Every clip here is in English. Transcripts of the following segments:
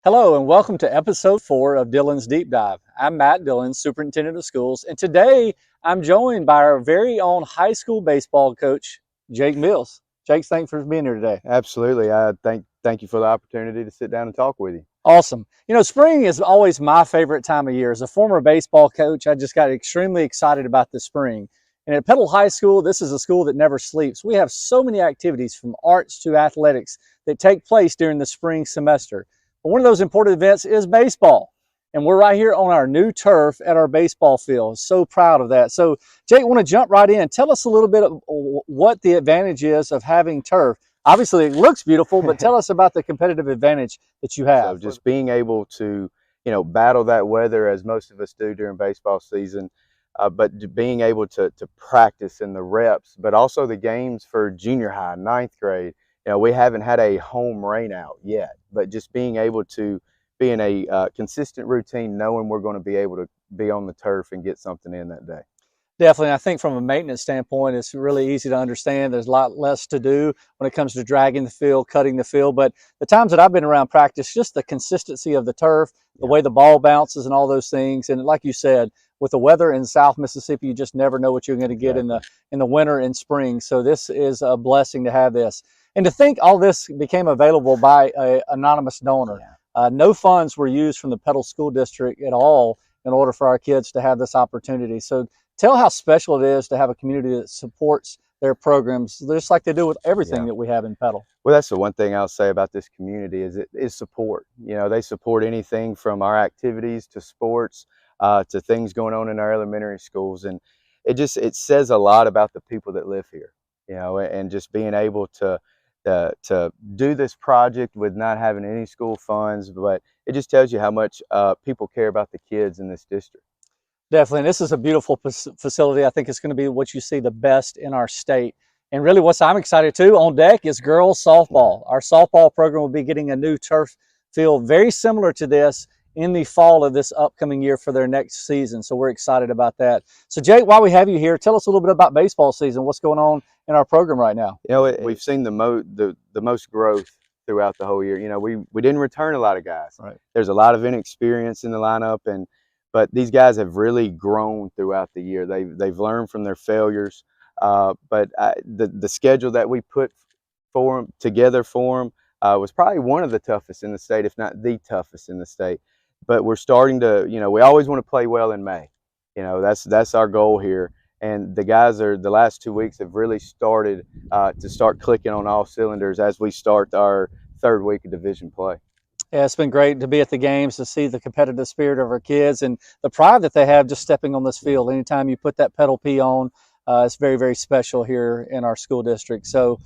Hello and welcome to episode 4 of Dillon's Deep Dive. I'm Matt Dillon, Superintendent of Schools, and today I'm joined by our very own high school baseball coach, Jake Mills. Jake, thanks for being here today. Absolutely. I thank you for the opportunity to sit down and talk with you. Awesome. You know, spring is always my favorite time of year. As a former baseball coach, I just got extremely excited about the spring. And at Petal High School, this is a school that never sleeps. We have so many activities from arts to athletics that take place during the spring semester. But one of those important events is baseball. And we're right here on our new turf at our baseball field. So proud of that. So, Jake, I want to jump right in. Tell us a little bit of what the advantage is of having turf. Obviously, it looks beautiful, but tell us about the competitive advantage that you have. So just being able to, battle that weather as most of us do during baseball season, but being able to practice in the reps, but also the games for junior high, ninth grade. We haven't had a home rain out yet, but just being able to be in a consistent routine, knowing we're going to be able to be on the turf and get something in that day. Definitely. I think from a maintenance standpoint, it's really easy to understand. There's a lot less to do when it comes to dragging the field, cutting the field. But the times that I've been around practice, just the consistency of the turf, the way the ball bounces and all those things. And like you said, with the weather in South Mississippi, you just never know what you're going to get in the winter and spring. So this is a blessing to have this. And to think all this became available by an anonymous donor. No funds were used from the Petal School District at all in order for our kids to have this opportunity. So tell how special it is to have a community that supports their programs, just like they do with everything that we have in Petal. Well, that's the one thing I'll say about this community is support. They support anything from our activities to sports to things going on in our elementary schools. And it says a lot about the people that live here, and just being able to do this project with not having any school funds, but it just tells you how much people care about the kids in this district. Definitely. And this is a beautiful facility. I think it's going to be what you see the best in our state. And really what I'm excited too on deck is girls softball. Our softball program will be getting a new turf field very similar to this in the fall of this upcoming year for their next season. So we're excited about that. So Jake, while we have you here, tell us a little bit about baseball season. What's going on in our program right now? We've seen the most growth throughout the whole year. We didn't return a lot of guys. Right. There's a lot of inexperience in the lineup, but these guys have really grown throughout the year. They've learned from their failures. But the schedule that we put together for them was probably one of the toughest in the state, if not the toughest in the state. But we're starting to, we always want to play well in May. That's our goal here. And the guys the last 2 weeks have really started to clicking on all cylinders as we start our third week of division play. Yeah, it's been great to be at the games, to see the competitive spirit of our kids and the pride that they have just stepping on this field. Anytime you put that Petal P on, it's very, very special here in our school district. So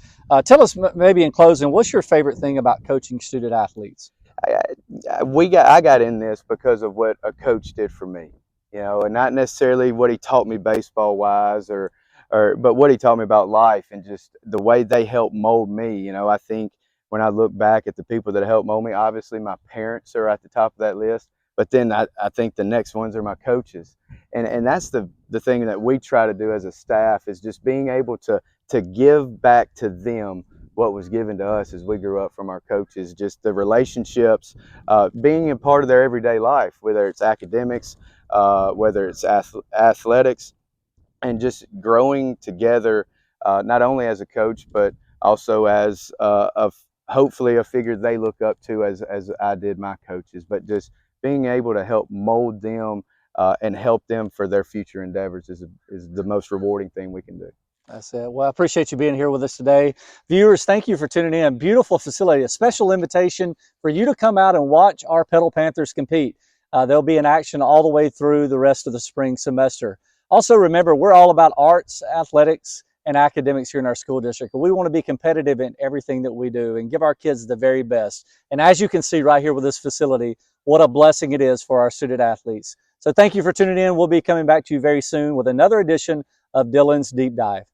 tell us maybe in closing, what's your favorite thing about coaching student athletes? I got in this because of what a coach did for me, and not necessarily what he taught me baseball wise but what he taught me about life and just the way they helped mold me. I think when I look back at the people that helped mold me, obviously my parents are at the top of that list, but then I think the next ones are my coaches. And that's the thing that we try to do as a staff, is just being able to give back to them what was given to us as we grew up from our coaches, just the relationships, being a part of their everyday life, whether it's academics, whether it's athletics, and just growing together, not only as a coach, but also as hopefully a figure they look up to as I did my coaches, but just being able to help mold them and help them for their future endeavors is the most rewarding thing we can do. That's it. Well, I appreciate you being here with us today. Viewers, thank you for tuning in. Beautiful facility, a special invitation for you to come out and watch our Petal Panthers compete. They'll be in action all the way through the rest of the spring semester. Also, remember, we're all about arts, athletics, and academics here in our school district. We want to be competitive in everything that we do and give our kids the very best. And as you can see right here with this facility, what a blessing it is for our student athletes. So thank you for tuning in. We'll be coming back to you very soon with another edition of Dillon's Deep Dive.